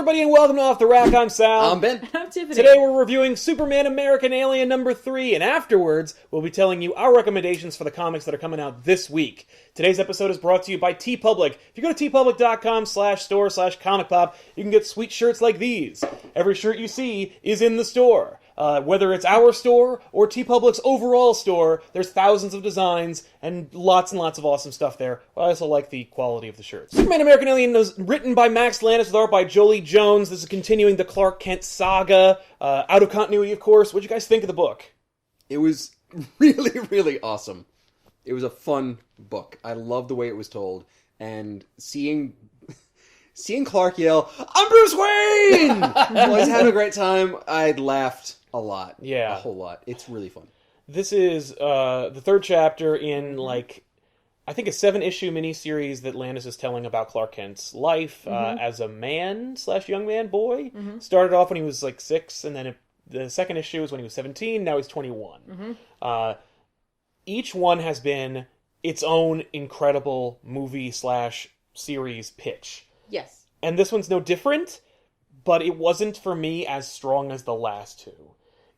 everybody, and welcome to Off the Rack. I'm Sal. I'm Ben. And I'm Tiffany. Today we're reviewing Superman American Alien number 3, and afterwards we'll be telling you our recommendations for the comics that are coming out this week. Today's episode is brought to you by TeePublic. If you go to tpublic.com/store/ComicPOP, you can get sweet shirts like these. Every shirt you see is in the store. Whether it's our store or TeePublic's overall store, there's thousands of designs and lots of awesome stuff there. I also like the quality of the shirts. Superman American Alien was written by Max Landis with art by Jolie Jones. This is continuing the Clark Kent saga, out of continuity, of course. What'd you guys think of the book? It was really, really awesome. It was a fun book. I love the way it was told. And seeing Clark yell, "I'm Bruce Wayne!" I was having a great time. I laughed a lot. Yeah. A whole lot. It's really fun. This is the third chapter in, I think a 7-issue miniseries that Landis is telling about Clark Kent's life as a man/young man boy. Started off when he was 6, and then the second issue was when he was 17. Now he's 21. Each one has been its own incredible movie/series pitch. Yes. And this one's no different, but it wasn't for me as strong as the last two.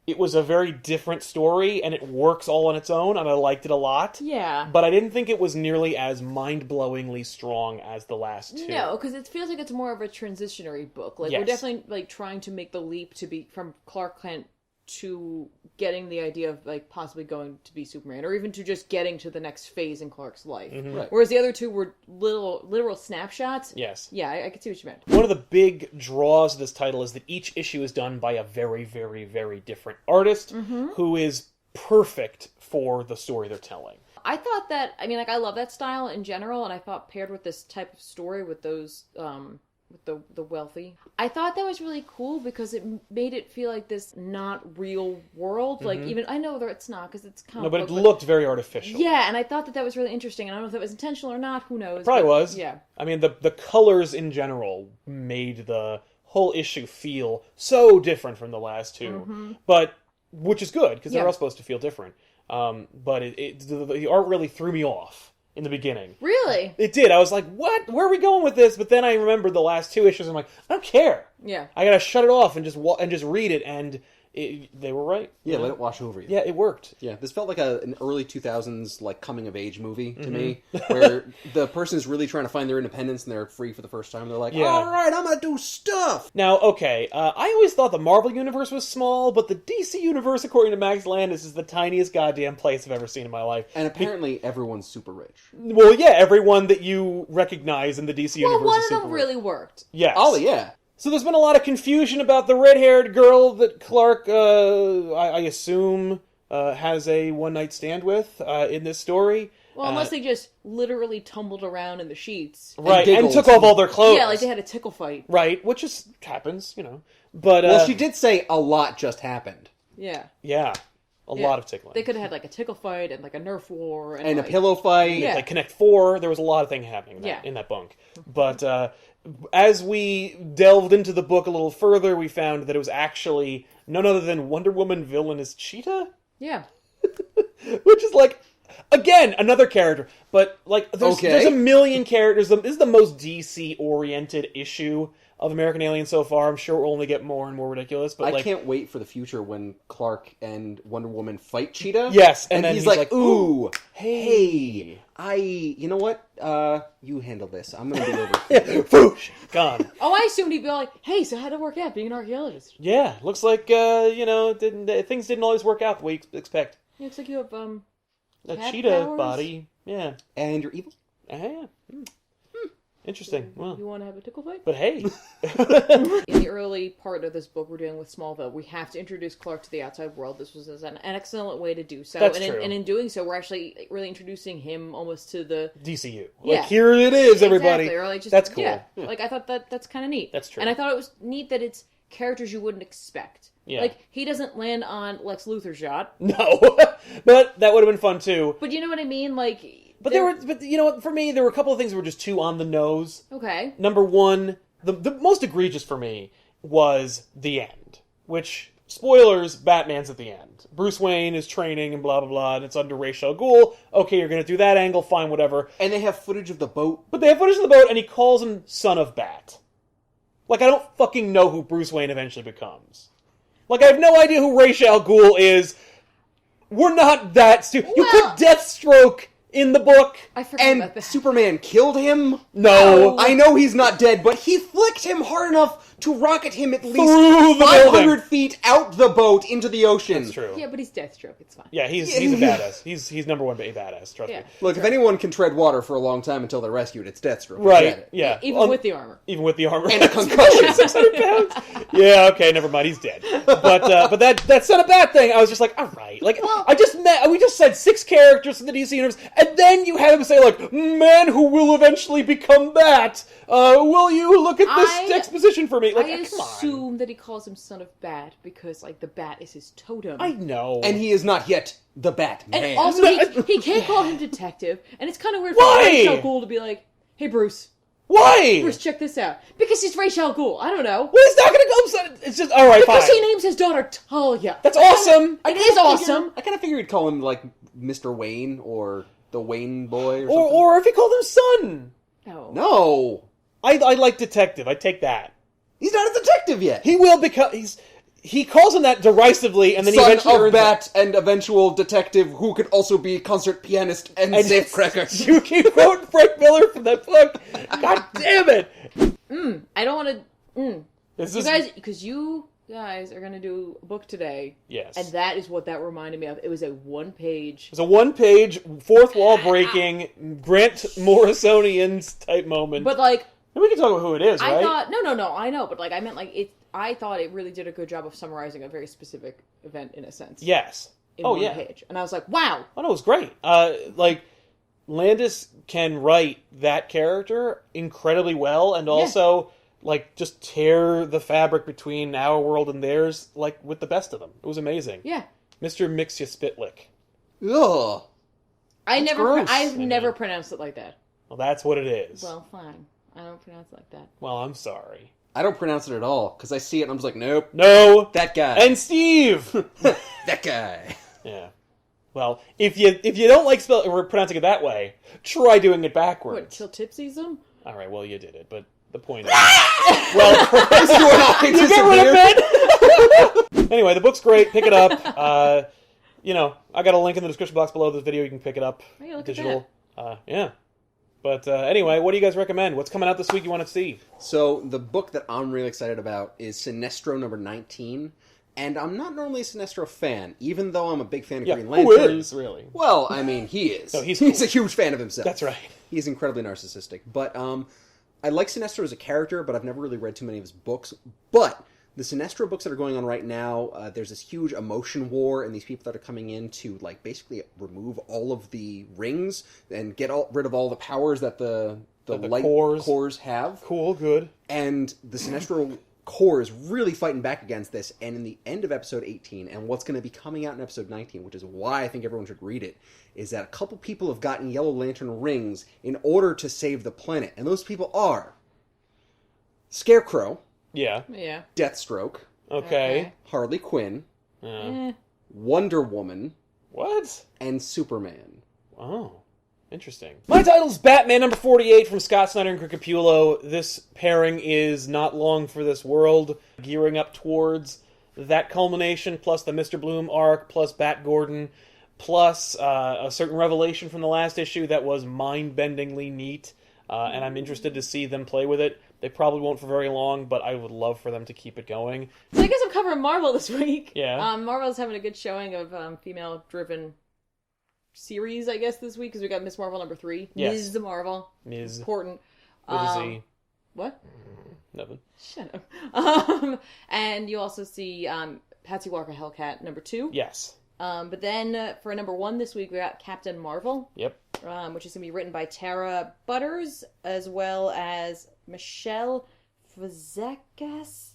It was a very different story, and it works all on its own, and I liked it a lot. Yeah. But I didn't think it was nearly as mind-blowingly strong as the last two. No, because it feels like it's more of a transitionary book. Yes. We're definitely trying to make the leap to be from Clark Kent to getting the idea of possibly going to be Superman, or even to just getting to the next phase in Clark's life. Right. Whereas the other two were literal snapshots. Yes. Yeah, I could see what you meant. One of the big draws of this title is that each issue is done by a very, very, very different artist who is perfect for the story they're telling. I thought that, I love that style in general, and I thought paired with this type of story with those, with the wealthy, I thought that was really cool because it made it feel like this not real world. Even, I know that it's not because it's comic No, but book, it looked very artificial. Yeah, and I thought that was really interesting, and I don't know if that was intentional or not, who knows. Probably was. Yeah. The colors in general made the whole issue feel so different from the last two, but which is good because they're all supposed to feel different. But the art really threw me off in the beginning. Really? It did. I was like, what? Where are we going with this? But then I remembered the last two issues. I'm like, I don't care. Yeah. I gotta shut it off and just read it, and they were right. Yeah, let it wash over you. Yeah, it worked. Yeah, this felt like an early 2000s coming-of-age movie to me, where the person is really trying to find their independence and they're free for the first time. They're like, all right, I'm going to do stuff! Now, okay, I always thought the Marvel Universe was small, but the DC Universe, according to Max Landis, is the tiniest goddamn place I've ever seen in my life. And apparently everyone's super rich. Well, yeah, everyone that you recognize in the DC Universe Well, is super one of them really worked. Yes. Oh, yeah. So there's been a lot of confusion about the red-haired girl that Clark, I assume, has a one-night stand with in this story. Well, unless they just literally tumbled around in the sheets. Right, and took off all their clothes. Yeah, they had a tickle fight. Right, which just happens, But well, she did say a lot just happened. Yeah. Yeah, a lot of tickling. They could have had a tickle fight and a Nerf war. And a pillow fight. Yeah. Connect 4, there was a lot of things happening in that bunk. But as we delved into the book a little further, we found that it was actually none other than Wonder Woman villainous Cheetah? Yeah. Which is again, another character. But there's a million characters. This is the most DC-oriented issue of American Alien so far. I'm sure we'll only get more and more ridiculous. But I can't wait for the future when Clark and Wonder Woman fight Cheetah. Yes, and then he's like, ooh, hey, you know what? You handle this. I'm going to be over here. Foosh! Gone. Oh, I assumed he'd be like, hey, so how'd it work out being an archaeologist? Yeah, looks like, things didn't always work out the way you expect. It looks like you have, a cat cheetah powers? body. Yeah. And you're evil? Yeah. Interesting. Well, you want to have a tickle fight? but hey. In the early part of this book, we're dealing with Smallville. We have to introduce Clark to the outside world. This was an excellent way to do so. That's and true. And in doing so, we're actually really introducing him almost to the DCU. Yeah. Here it is, everybody. Exactly. Or that's cool. Yeah. I thought that's kind of neat. That's true. And I thought it was neat that it's characters you wouldn't expect. Yeah. He doesn't land on Lex Luthor's yacht. No. But that would have been fun, too. But you know what I mean? But for me, there were a couple of things that were just too on the nose. Okay. Number one, the most egregious for me was the end. Which, spoilers, Batman's at the end. Bruce Wayne is training and blah, blah, blah, and it's under Ra's al Ghul. Okay, you're going to do that angle, fine, whatever. And they have footage of the boat. But they have footage of the boat, and he calls him Son of Bat. Like, I don't fucking know who Bruce Wayne eventually becomes. Like, I have no idea who Ra's al Ghul is. We're not that stupid. You put Deathstroke in the book. I forgot And about that. Superman killed him? No. I know he's not dead, but he flicked him hard enough to rocket him at least Through the 500 building. feet out the boat into the ocean. That's true. Yeah, but he's Deathstroke. It's fine. Yeah, he's a badass. He's number one a badass, trust me. Look, if anyone can tread water for a long time until they're rescued, it's Deathstroke. I get Right, it. yeah. Even with the armor. Even with the armor. And a concussion. 600 pounds? Yeah, okay, never mind, he's dead. But that's not a bad thing. I was just like, alright. Like, we just said 6 characters from the DC Universe, and then you had him say, like, man who will eventually become that. Will you look at this exposition for me? Like, I come on. assume that he calls him Son of Bat because, like, the bat is his totem. I know. And he is not yet the Batman. And also, he can't call him Detective, and it's kind of weird for Why? Ra's al Ghul to be like, hey, Bruce, Why? check this out. Because he's Ra's al Ghul. I don't know. Well, he's not gonna go. It's just alright, fine. Because he names his daughter Talia. That's awesome. It is awesome. I kind of figured he'd call him, like, Mr. Wayne or the Wayne Boy or something. Or if he called him Son. No. I like Detective. I take that. He's not a detective yet. He will become. He calls him that derisively, and then he Son eventually of earns Bat and eventual detective who could also be concert pianist and safecracker. You keep quoting Frank Miller from that book. God damn it! I don't want to. This You is guys, because you guys are going to do a book today. yes. And that is what that reminded me of. It was a one-page. It's a one-page, fourth wall breaking, Grant Morrisonian type moment. But, like, and we can talk about who it is, right? I thought... No, I know. But, like, I meant, like, it. I thought it really did a good job of summarizing a very specific event, in a sense. Yes. In one page. And I was like, wow. Oh, no, it was great. Like, Landis can write that character incredibly well, and also, like, just tear the fabric between our world and theirs, like, with the best of them. It was amazing. Yeah. Mr. Mixia Spitlick. Ugh. I've never pronounced it like that. Well, that's what it is. Well, fine. I don't pronounce it like that. Well, I'm sorry. I don't pronounce it at all, because I see it and I'm just like, nope. No! That guy. And Steve! That guy. Yeah. Well, if you don't like pronouncing it that way, try doing it backwards. What, till Tipsy's them? Alright, well, you did it, but the point is... well, You get rid of it! Anyway, the book's great. Pick it up. I got a link in the description box below this video. You can pick it up. Hey, look digital. Yeah. But anyway, what do you guys recommend? What's coming out this week you want to see? So, the book that I'm really excited about is Sinestro number 19. And I'm not normally a Sinestro fan, even though I'm a big fan of Green Lantern. Who is, really? Well, I mean, he is. No, he's He's cool. a huge fan of himself. That's right. He's incredibly narcissistic. But I like Sinestro as a character, but I've never really read too many of his books. But the Sinestro books that are going on right now, there's this huge emotion war, and these people that are coming in to, like, basically remove all of the rings and get rid of all the powers that the light cores have. Cool, good. And the Sinestro core is really fighting back against this. And in the end of episode 18, and what's going to be coming out in episode 19, which is why I think everyone should read it, is that a couple people have gotten Yellow Lantern rings in order to save the planet. And those people are Scarecrow, Yeah. Yeah. Deathstroke, Okay. Harley Quinn, Eh. Wonder Woman, What? and Superman. Oh. Interesting. My title's Batman number 48 from Scott Snyder and Crick Capullo. This pairing is not long for this world, gearing up towards that culmination, plus the Mr. Bloom arc, plus Bat Gordon, plus a certain revelation from the last issue that was mind-bendingly neat, and I'm interested to see them play with it. They probably won't for very long, but I would love for them to keep it going. So I guess I'm covering Marvel this week. Yeah. Marvel's having a good showing of female-driven series, I guess, this week, because we got Miss Marvel number 3. Yes. Ms. Marvel. Ms. Important. With a Z. What? Nothing. Shut up. And you also see Patsy Walker Hellcat number 2. Yes. But then for number 1 this week, we got Captain Marvel. Yep. Which is going to be written by Tara Butters, as well as Michelle Fazekas.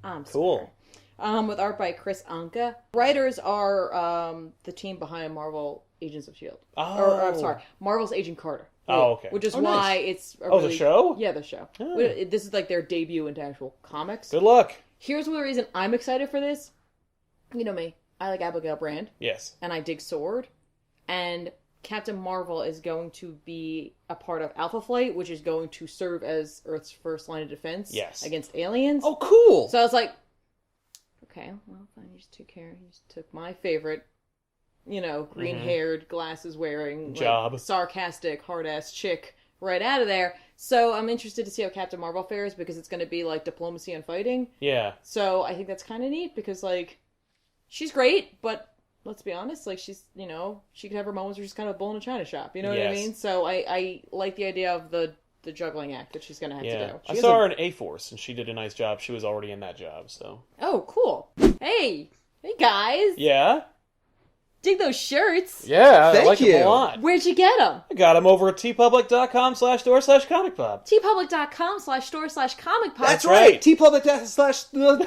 I'm Cool. sorry. With art by Chris Anka. Writers are the team behind Marvel Agents of S.H.I.E.L.D. Oh. I'm sorry, Marvel's Agent Carter. Oh, okay. Which is Oh, why nice. it's a The show? Yeah, the show. Oh. This is like their debut into actual comics. Good luck. Here's the reason I'm excited for this. You know me. I like Abigail Brand, Yes. and I dig Sword. And Captain Marvel is going to be a part of Alpha Flight, which is going to serve as Earth's first line of defense against aliens. Oh, cool! So I was like, okay, well, fine, you just took care. You just took my favorite, green-haired, glasses-wearing, job, sarcastic, hard-ass chick right out of there. So I'm interested to see how Captain Marvel fares, because it's going to be, like, diplomacy and fighting. Yeah. So I think that's kind of neat, because, like, she's great, but let's be honest, like, she's, she could have her moments where she's kind of a bull in a china shop, you know what I mean? So I like the idea of the juggling act that she's going to have to do. I saw her in A-Force, and she did a nice job. She was already in that job, so. Oh, cool. Hey guys. Yeah? Dig those shirts. Yeah, Thank I like you. them a lot. Where'd you get them? I got them over at tpublic.com/store/comicpop. tpublic.com/store/comicpop. That's right. right. tpublic.com/.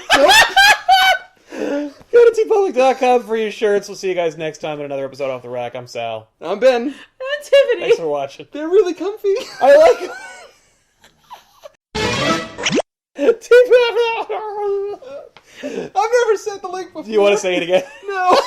Go to tpublic.com for your shirts. We'll see you guys next time in another episode Off the Rack. I'm Sal. I'm Ben. And Tiffany. Thanks for watching. They're really comfy. I like I've never said the link before. Do you want to say it again? No.